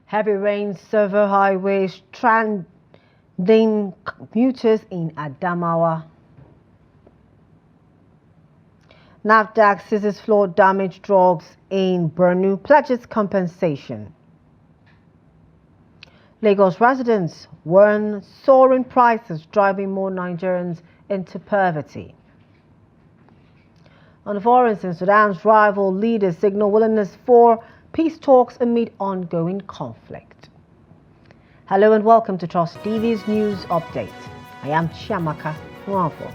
Heavy rains, several highways, stranding commuters in Adamawa. NAFDAC seizes flood damage drugs in Borno, pledges compensation. Lagos residents warn soaring prices driving more Nigerians into poverty. On the foreign scene, Sudan's rival leaders signal willingness for peace talks amid ongoing conflict. Hello and welcome to Trust TV's News Update. I am Chiamaka Nwafo.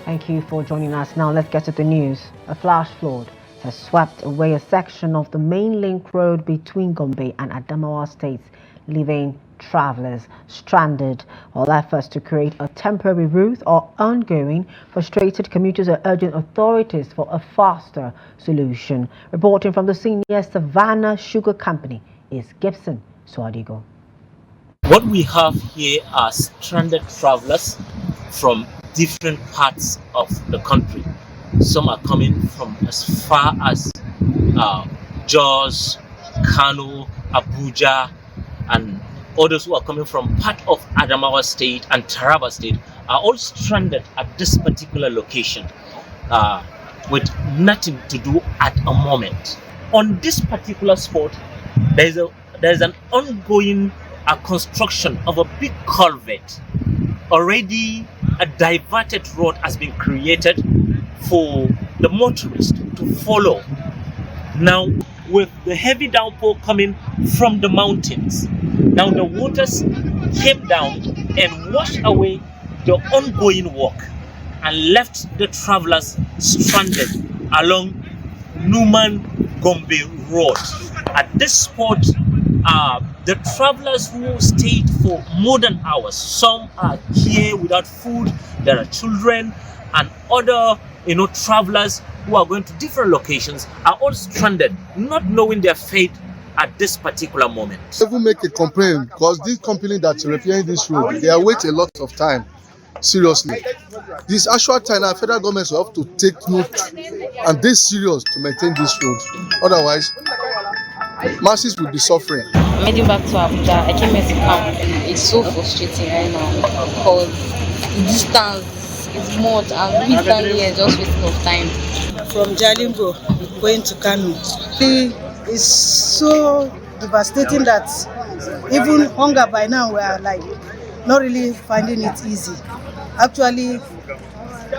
Thank you for joining us. Now let's get to the news. A flash flood has swept away a section of the main link road between Gombe and Adamawa states, leaving travelers stranded. All efforts to create a temporary route are ongoing. Frustrated commuters are urging authorities for a faster solution. Reporting from the senior Savannah Sugar Company is Gibson Swadigo. What we have here are stranded travelers from different parts of the country. Some are coming from as far as Jos, Kano, Abuja, and others who are coming from part of Adamawa State and Taraba State are all stranded at this particular location with nothing to do at a moment. On this particular spot, there's an ongoing construction of a big culvert. Already a diverted road has been created for the motorists to follow. Now, with the heavy downpour coming from the mountains, now the waters came down and washed away the ongoing work and left the travelers stranded along Numan Gombe Road. At this spot, the travelers who stayed for more than hours, some are here without food, there are children, and other travelers who are going to different locations are all stranded, not knowing their fate at this particular moment. Even make a complaint because this company that's repairing this road, they are waiting a lot of time. Seriously, this actual time our federal government will have to take note and be serious to maintain this road. Otherwise, masses will be suffering. Heading back to Abuja, I came here to camp. It's so frustrating right now because the distance is much and we stand here just wasting of time. From Jalingo going to Kano, it's so devastating that even hunger by now we are like not really finding it easy. Actually,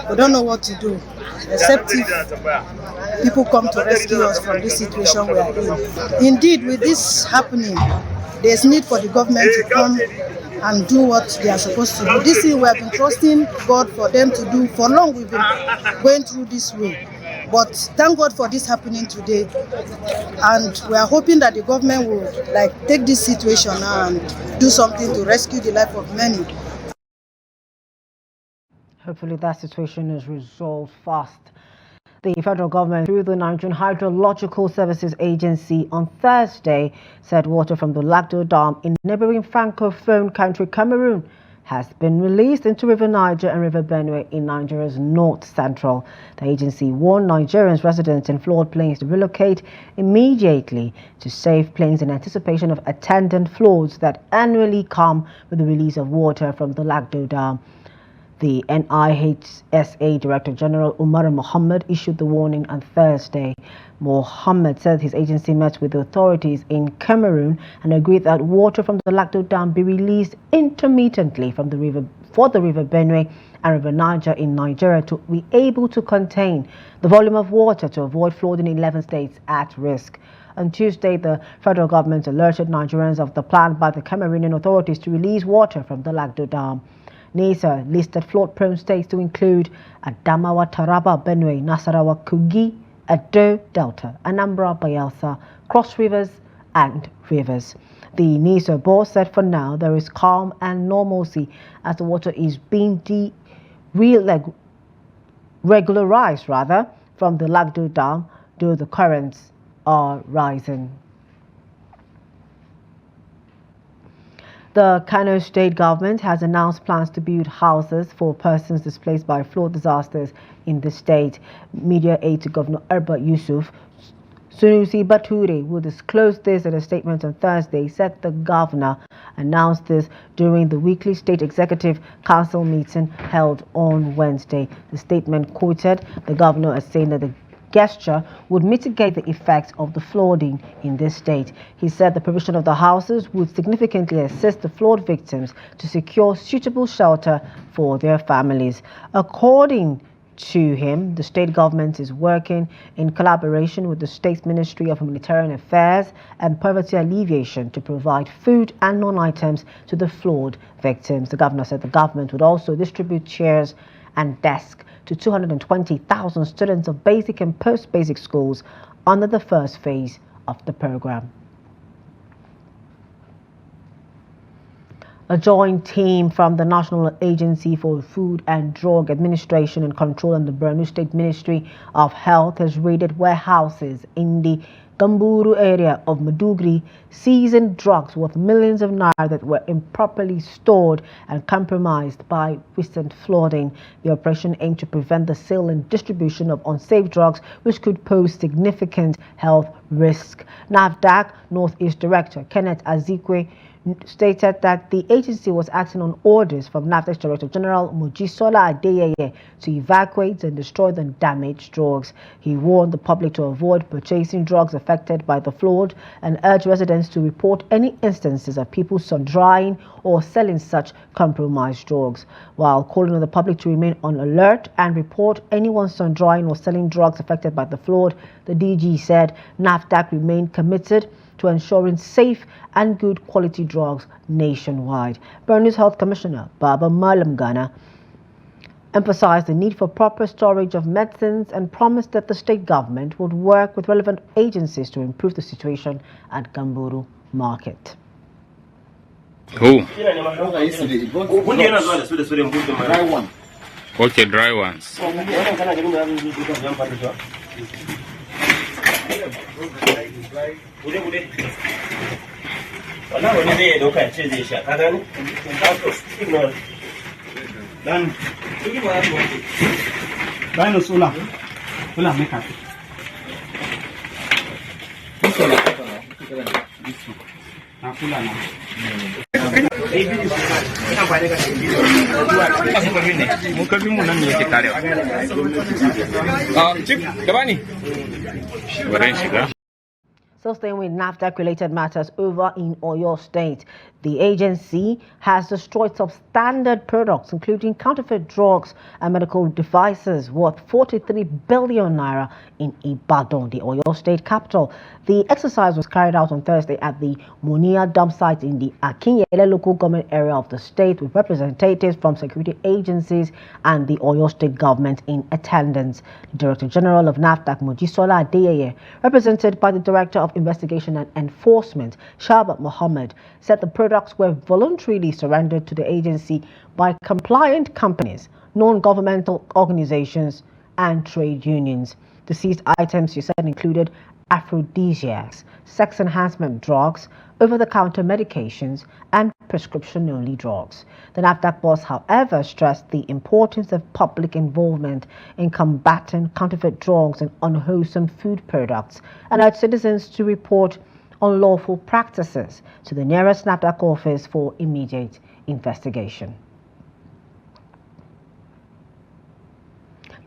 we don't know what to do except if people come to rescue us from this situation we are in. Indeed, with this happening, there's need for the government to come and do what they are supposed to do. This thing we have been trusting God for them to do for long. We've been going through this way. But thank God for this happening today. And we are hoping that the government will take this situation and do something to rescue the life of many. Hopefully that situation is resolved fast. The federal government, through the Nigerian Hydrological Services Agency, on Thursday said water from the Lagdo Dam in neighboring Francophone country Cameroon has been released into River Niger and River Benue in Nigeria's north-central. The agency warned Nigerians residents in floodplains to relocate immediately to safe places in anticipation of attendant floods that annually come with the release of water from the Lagdo Dam. The NIHSA Director General Umar Mohammed issued the warning on Thursday. Mohammed said his agency met with the authorities in Cameroon and agreed that water from the Lagdo Dam be released intermittently from the river Benue and River Niger in Nigeria to be able to contain the volume of water to avoid flooding in 11 states at risk. On Tuesday, the federal government alerted Nigerians of the plan by the Cameroonian authorities to release water from the Lagdo Dam. NIHSA listed flood-prone states to include Adamawa, Taraba, Benue, Nasarawa, Kogi, Edo, Delta, Anambra, Bayelsa, Cross Rivers, and Rivers. The NIHSA board said for now there is calm and normalcy as the water is being regularized from the Lagdo Dam, though the currents are rising. The Kano state government has announced plans to build houses for persons displaced by flood disasters in the state. Media aide to Governor Erba Yusuf Sunusi Bature, who disclosed this in a statement on Thursday, said the governor announced this during the weekly State Executive Council meeting held on Wednesday. The statement quoted the governor as saying that the gesture would mitigate the effects of the flooding in this state. He said the provision of the houses would significantly assist the flood victims to secure suitable shelter for their families. According to him, the state government is working in collaboration with the State Ministry of Humanitarian Affairs and Poverty Alleviation to provide food and non-items to the flood victims. The governor said the government would also distribute chairs and desks to 220,000 students of basic and post-basic schools under the first phase of the program. A joint team from the National Agency for Food and Drug Administration and Control and the Borno State Ministry of Health has raided warehouses in the Gamburu area of Maiduguri, seizing drugs worth millions of naira that were improperly stored and compromised by recent flooding. The operation aimed to prevent the sale and distribution of unsafe drugs, which could pose significant health risk. NAFDAC Northeast Director Kenneth Azikwe stated that the agency was acting on orders from NAFDAC's Director General Mojisola Adeyeye to evacuate and destroy the damaged drugs. He warned the public to avoid purchasing drugs affected by the flood and urged residents to report any instances of people sun-drying or selling such compromised drugs. While calling on the public to remain on alert and report anyone sun-drying or selling drugs affected by the flood, the DG said NAFDAC remained committed to ensuring safe and good quality drugs nationwide. Borno's Health Commissioner Baba Malam Ghana emphasized the need for proper storage of medicines and promised that the state government would work with relevant agencies to improve the situation at Gamburu Market. Who? Dry one. Okay, dry ones. Still staying with NAFDAC-related matters over in Oyo State, the agency has destroyed substandard products, including counterfeit drugs and medical devices, worth 43 billion naira in Ibadan, the Oyo State capital. The exercise was carried out on Thursday at the Monia dump site in the Akinyele local government area of the state, with representatives from security agencies and the Oyo State government in attendance. The Director General of NAFDAC, Mojisola Adeyeye, represented by the Director of Investigation and Enforcement, Shabat Mohammed, said the products were voluntarily surrendered to the agency by compliant companies, non-governmental organizations, and trade unions. The seized items, she said, included aphrodisiacs, sex enhancement drugs, over-the-counter medications, and prescription-only drugs. The NAFDAC boss, however, stressed the importance of public involvement in combating counterfeit drugs and unwholesome food products, and urged citizens to report unlawful practices to the nearest NAFDAC office for immediate investigation.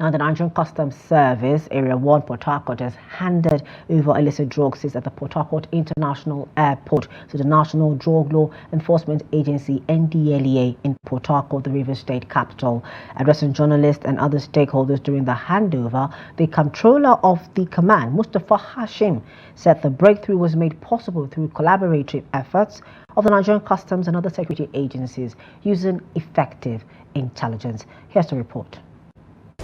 Now, the Nigerian Customs Service, Area 1, Port Harcourt, has handed over illicit drug seized at the Port Harcourt International Airport to the National Drug Law Enforcement Agency, NDLEA, in Port Harcourt, the Rivers State capital. Addressing journalists and other stakeholders during the handover, the Comptroller of the Command, Mustafa Hashim, said the breakthrough was made possible through collaborative efforts of the Nigerian Customs and other security agencies using effective intelligence. Here's the report.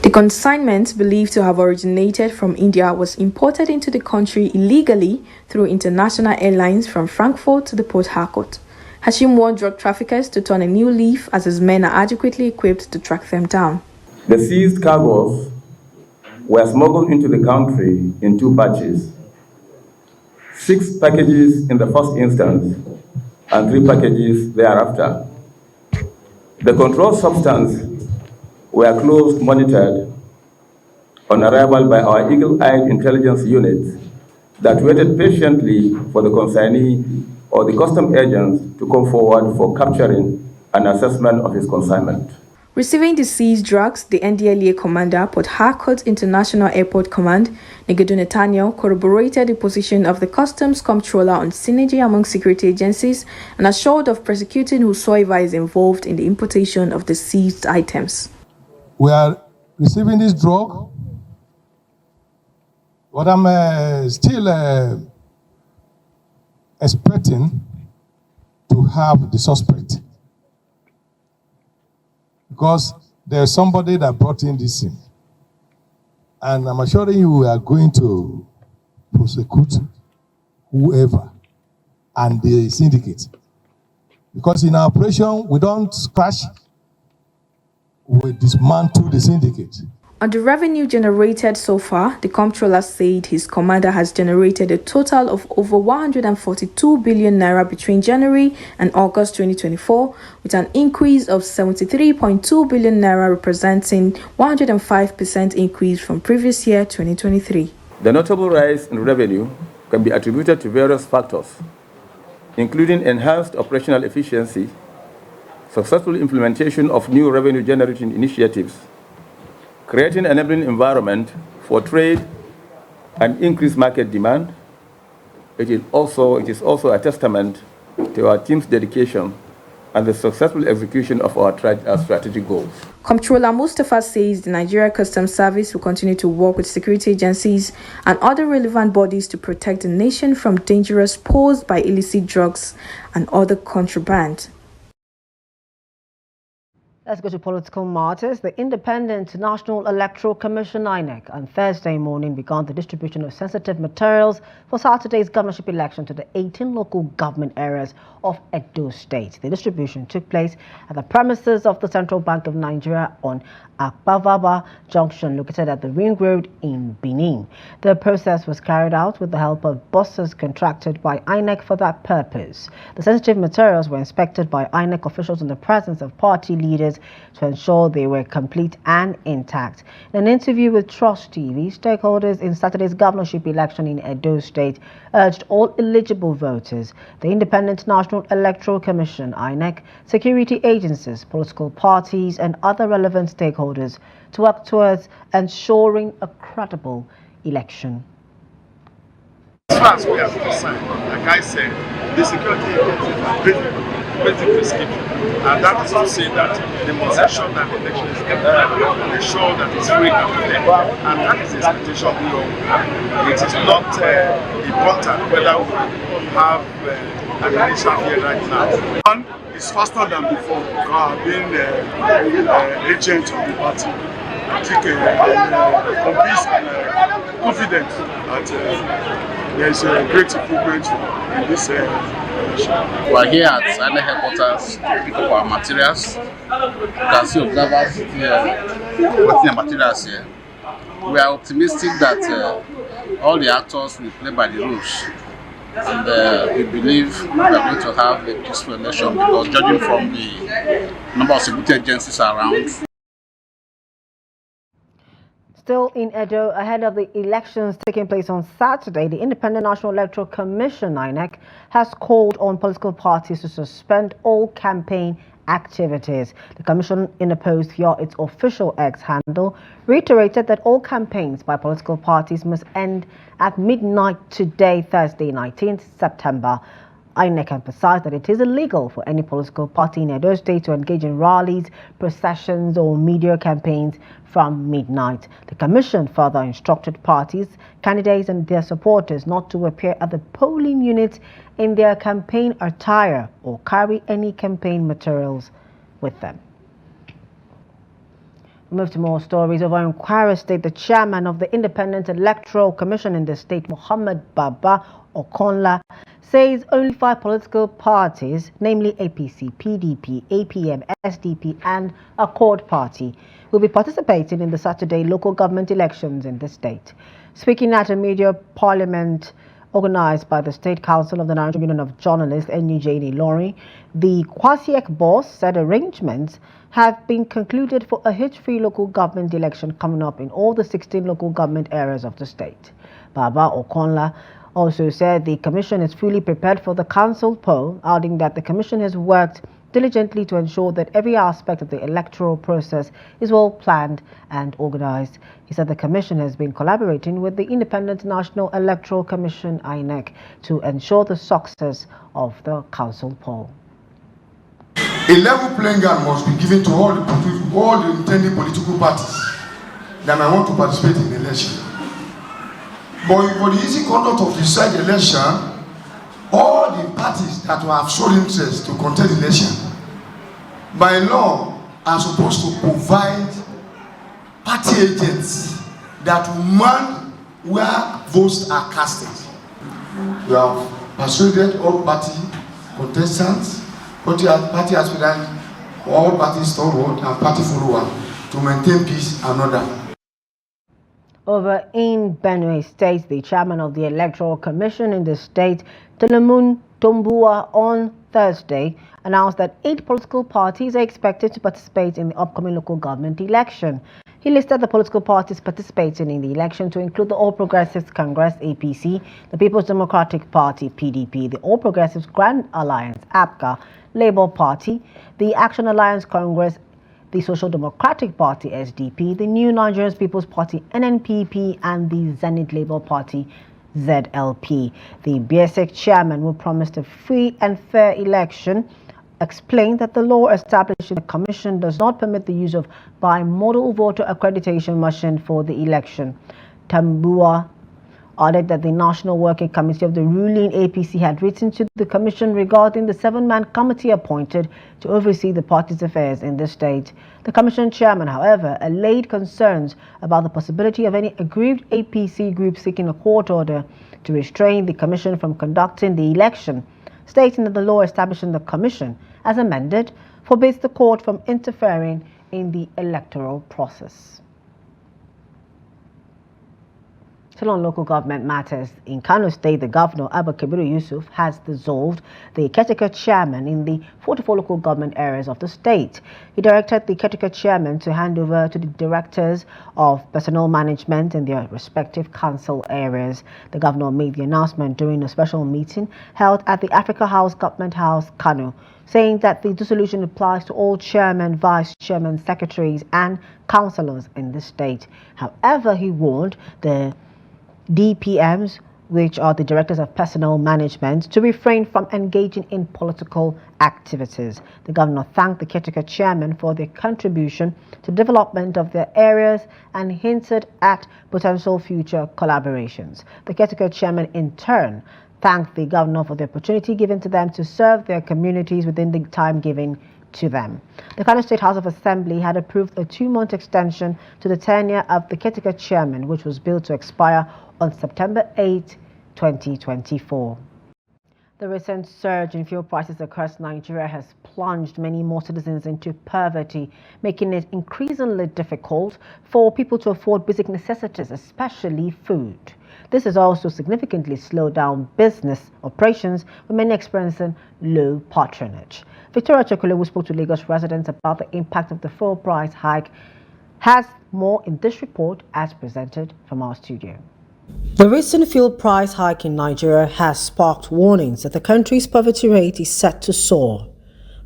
The consignment, believed to have originated from India, was imported into the country illegally through international airlines from Frankfurt to the Port Harcourt. Hashim warned drug traffickers to turn a new leaf as his men are adequately equipped to track them down. The seized cargoes were smuggled into the country in 2 batches. 6 packages in the first instance and 3 packages thereafter. The controlled substance were closely monitored on arrival by our eagle-eyed intelligence unit that waited patiently for the consignee or the custom agents to come forward for capturing and assessment of his consignment. Receiving the seized drugs, the NDLEA commander, Port Harcourt International Airport Command, Nigerian Nathaniel, corroborated the position of the customs comptroller on synergy among security agencies and assured of prosecuting whosoever is involved in the importation of the seized items. We are receiving this drug, but I'm still expecting to have the suspect, because there's somebody that brought in this thing. And I'm assuring you we are going to prosecute whoever and the syndicate. Because in our operation, we don't crash, we dismantle the syndicate. On the revenue generated so far, the comptroller said his commander has generated a total of over 142 billion naira between January and August 2024, with an increase of 73.2 billion naira, representing 105% increase from previous year 2023. The notable rise in revenue can be attributed to various factors, including enhanced operational efficiency, successful implementation of new revenue-generating initiatives, creating an enabling environment for trade and increased market demand. It is also a testament to our team's dedication and the successful execution of our strategic goals. Comptroller Mustafa says the Nigeria Customs Service will continue to work with security agencies and other relevant bodies to protect the nation from dangers posed by illicit drugs and other contraband. Let's go to political matters. The Independent National Electoral Commission (INEC) on Thursday morning began the distribution of sensitive materials for Saturday's governorship election to the 18 local government areas of Edo State. The distribution took place at the premises of the Central Bank of Nigeria on Akpavaba Junction, located at the Ring Road in Benin. The process was carried out with the help of buses contracted by INEC for that purpose. The sensitive materials were inspected by INEC officials in the presence of party leaders to ensure they were complete and intact. In an interview with Trust TV, stakeholders in Saturday's governorship election in Edo State urged all eligible voters, the Independent National Electoral Commission (INEC), security agencies, political parties, and other relevant stakeholders to work towards ensuring a credible election. As far as we are concerned, like I said, the security agencies are basic prescription, and that is to say that they must ensure that the election is fair and ensure that it's free and fair, and that is the expectation we all have. It is not important whether we have an election here right now. One is faster than before, being agent of the party. I think I'm confident that there is a great improvement in this election. We are here at INEC headquarters to pick up our materials. You can see observers here working the materials here. We are optimistic that all the actors will play by the rules, and we believe we are going to have a peaceful election, because judging from the number of security agencies around. Still in Edo, ahead of the elections taking place on Saturday, the Independent National Electoral Commission (INEC) has called on political parties to suspend all campaign activities. The commission, in a post via its official X handle, reiterated that all campaigns by political parties must end at midnight today, Thursday, 19th September. INEC emphasized that it is illegal for any political party in Edo State to engage in rallies, processions, or media campaigns from midnight. The commission further instructed parties, candidates, and their supporters not to appear at the polling units in their campaign attire or carry any campaign materials with them. We move to more stories. Over in Kwara State, the chairman of the Independent Electoral Commission in the state, Muhammad Baba Okonla, says only 5 political parties, namely APC, PDP, APM, SDP, and Accord Party, will be participating in the Saturday local government elections in the state. Speaking at a media parliament organized by the State Council of the Nigerian Union of Journalists, NUJ in Ilorin, the Kwasiek boss said arrangements have been concluded for a hitch-free local government election coming up in all the 16 local government areas of the state. Baba Okonla also said the commission is fully prepared for the council poll, adding that the commission has worked diligently to ensure that every aspect of the electoral process is well planned and organized. He said the commission has been collaborating with the Independent National Electoral Commission (INEC) to ensure the success of the council poll. A level playing ground must be given to all the intended political parties that might want to participate in the election. But for the easy conduct of the said election, all the parties that will have shown interest to contest the election, by law, are supposed to provide party agents that will man where votes are casted. We have persuaded all party contestants, party aspirants, all party stalwart and party follower to maintain peace and order. Over in Benue State, the chairman of the Electoral Commission in the state, Telemun Tombua, on Thursday announced that 8 political parties are expected to participate in the upcoming local government election. He listed the political parties participating in the election to include the All Progressives Congress (APC), the People's Democratic Party (PDP), the All Progressives Grand Alliance (APGA), Labour Party, the Action Alliance Congress, the Social Democratic Party (SDP), the New Nigerian People's Party (NNPP), and the Zenith Labour Party (ZLP). The BSEC chairman, who promised a free and fair election, explained that the law establishing the commission does not permit the use of bimodal voter accreditation machine for the election. Tambua added that the National Working Committee of the ruling APC had written to the commission regarding the 7-man committee appointed to oversee the party's affairs in the state. The commission chairman, however, allayed concerns about the possibility of any aggrieved APC group seeking a court order to restrain the commission from conducting the election, stating that the law establishing the commission, as amended, forbids the court from interfering in the electoral process. Still on local government matters, in Kano State, the governor, Abba Kabiru Yusuf, has dissolved the caretaker chairman in the 44 local government areas of the state. He directed the caretaker chairman to hand over to the directors of personnel management in their respective council areas. The governor made the announcement during a special meeting held at the Africa House Government House, Kano, saying that the dissolution applies to all chairmen, vice chairmen, secretaries, and councillors in the state. However, he warned the DPMs, which are the directors of personnel management, to refrain from engaging in political activities. The governor thanked the caretaker chairman for their contribution to the development of their areas and hinted at potential future collaborations. The caretaker chairman, in turn, thanked the governor for the opportunity given to them to serve their communities within the time given to them. The Kano State House of Assembly had approved a 2-month extension to the tenure of the caretaker chairman, which was billed to expire on September 8, 2024. The recent surge in fuel prices across Nigeria has plunged many more citizens into poverty, making it increasingly difficult for people to afford basic necessities, especially food. This has also significantly slowed down business operations, with many experiencing low patronage. Victoria Chokole, who spoke to Lagos residents about the impact of the fuel price hike, has more in this report as presented from our studio. The recent fuel price hike in Nigeria has sparked warnings that the country's poverty rate is set to soar.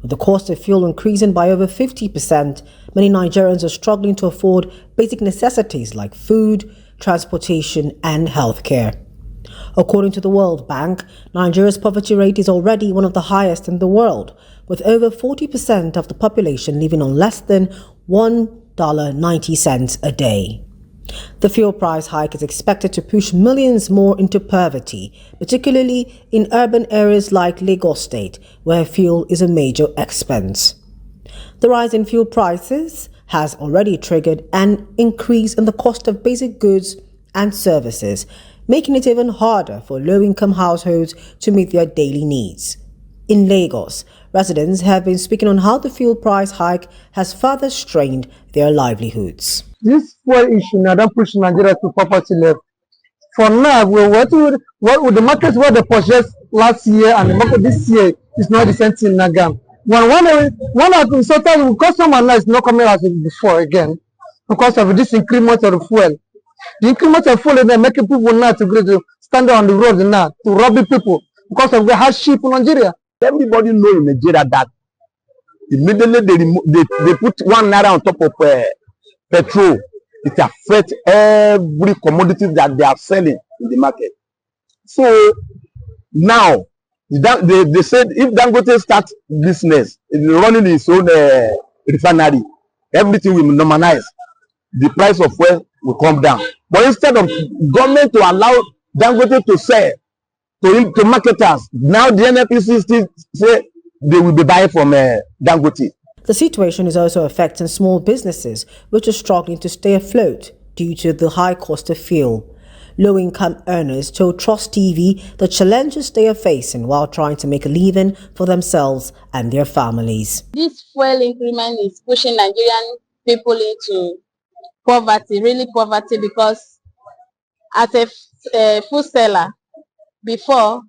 With the cost of fuel increasing by over 50%, many Nigerians are struggling to afford basic necessities like food, transportation, and healthcare. According to the World Bank, Nigeria's poverty rate is already one of the highest in the world, with over 40% of the population living on less than $1.90 a day. The fuel price hike is expected to push millions more into poverty, particularly in urban areas like Lagos State, where fuel is a major expense. The rise in fuel prices has already triggered an increase in the cost of basic goods and services, making it even harder for low-income households to meet their daily needs. In Lagos, residents have been speaking on how the fuel price hike has further strained their livelihoods. This fuel issue now don't push Nigeria to poverty level. For now, what with the market where they purchased last year and the market this year is not the same thing again. One of the consultants, customer now is not coming as before again because of this increment of the fuel. The increment of fuel is making people not to standing on the road now to robbing people because of the hardship in Nigeria. Everybody know in Nigeria that immediately they put 1 naira on top of petrol. It affects every commodity that they are selling in the market. So now they said if Dangote starts business, running his own refinery, everything will normalize. The price of fuel will come down. But instead of government to allow Dangote to sell to marketers, now the NNPC still say they will be buying from Dangote. The situation is also affecting small businesses, which are struggling to stay afloat due to the high cost of fuel. Low-income earners told Trust TV the challenges they are facing while trying to make a living for themselves and their families. This fuel increment is pushing Nigerian people into poverty, really poverty, because as a food seller, before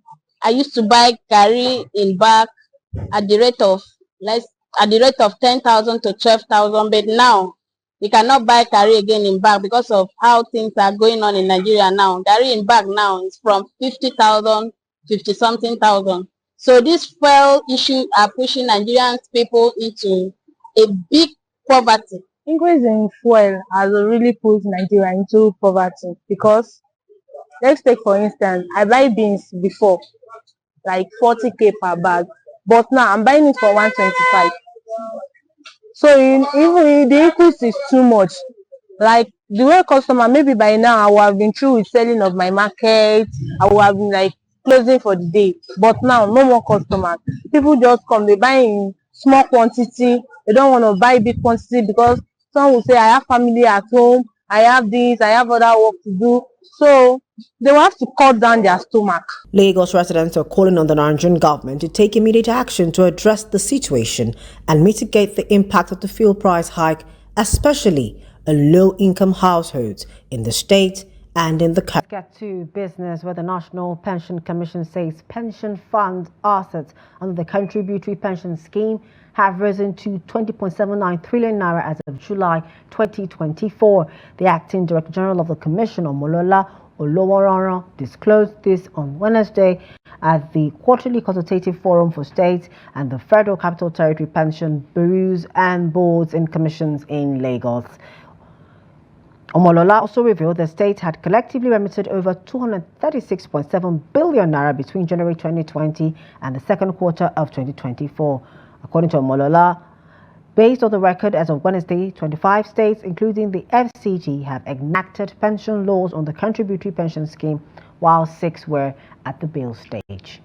I used to buy garri in bag at the rate of 10,000 to 12,000, but now you cannot buy garri again in bag because of how things are going on in Nigeria now. Garri in bag now is from 50,000, 50-something thousand. So this fuel issue are pushing Nigerian people into a big poverty. Increase in fuel has really put Nigeria into poverty because, let's take for instance, I buy beans before like 40k per bag, but now I'm buying it for 125. So even the increase is too much. Like the way customer, maybe by now I would have been through with selling of my market, I would have been like closing for the day. But now no more customers. People just come, they buy in small quantity. They don't want to buy big quantity because some will say I have family at home, I have this, I have other work to do. So they will have to cut down their stomach. Lagos residents are calling on the Nigerian government to take immediate action to address the situation and mitigate the impact of the fuel price hike, especially on low-income households in the state and in the country. Let's get to business, where the National Pension Commission says pension fund assets under the contributory pension scheme have risen to 20.79 trillion naira as of July 2024. The acting Director General of the Commission, Omolola Oloworunran, disclosed this on Wednesday at the quarterly consultative forum for states and the Federal Capital Territory Pension Bureaus and Boards and Commissions in Lagos. Omolola also revealed the state had collectively remitted over 236.7 billion naira between January 2020 and the second quarter of 2024. According to Omolola, based on the record as of Wednesday, 25 states, including the FCT, have enacted pension laws on the contributory pension scheme, while 6 were at the bill stage.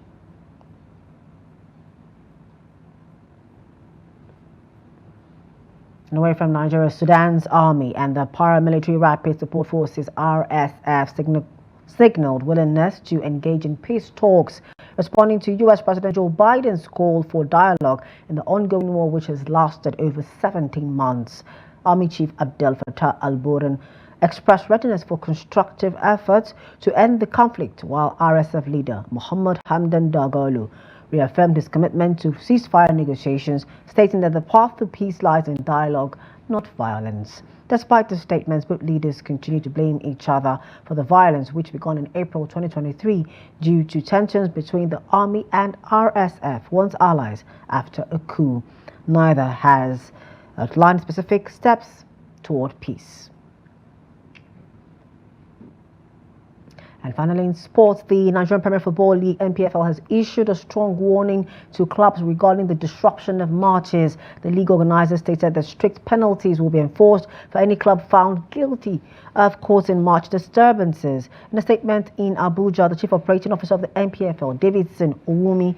And away from Nigeria, Sudan's army and the paramilitary rapid support forces RSF signaled willingness to engage in peace talks, responding to U.S. President Joe Biden's call for dialogue in the ongoing war, which has lasted over 17 months. Army Chief Abdel Fattah al-Burhan expressed readiness for constructive efforts to end the conflict, while RSF leader Mohammed Hamdan Dagalo reaffirmed his commitment to ceasefire negotiations, stating that the path to peace lies in dialogue, not violence. Despite the statements, both leaders continue to blame each other for the violence which began in April 2023 due to tensions between the army and RSF, once allies, after a coup. Neither has outlined specific steps toward peace. And finally, in sports, the Nigerian Premier Football League (NPFL) has issued a strong warning to clubs regarding the disruption of matches. The league organizers stated that strict penalties will be enforced for any club found guilty of causing match disturbances. In a statement in Abuja, the Chief Operating Officer of the NPFL, Davidson Owumi,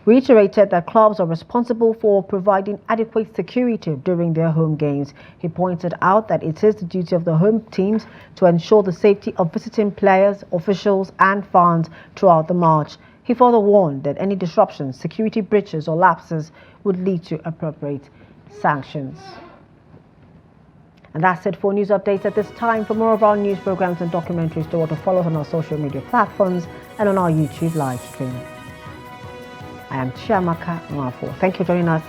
reiterated that clubs are responsible for providing adequate security during their home games. He pointed out that it is the duty of the home teams to ensure the safety of visiting players, officials and fans throughout the match. He further warned that any disruptions, security breaches or lapses would lead to appropriate sanctions. And that's it for news updates at this time. For more of our news programs and documentaries, do follow us on our social media platforms and on our YouTube live stream. I am Chiamaka Nwafo. Thank you for joining us.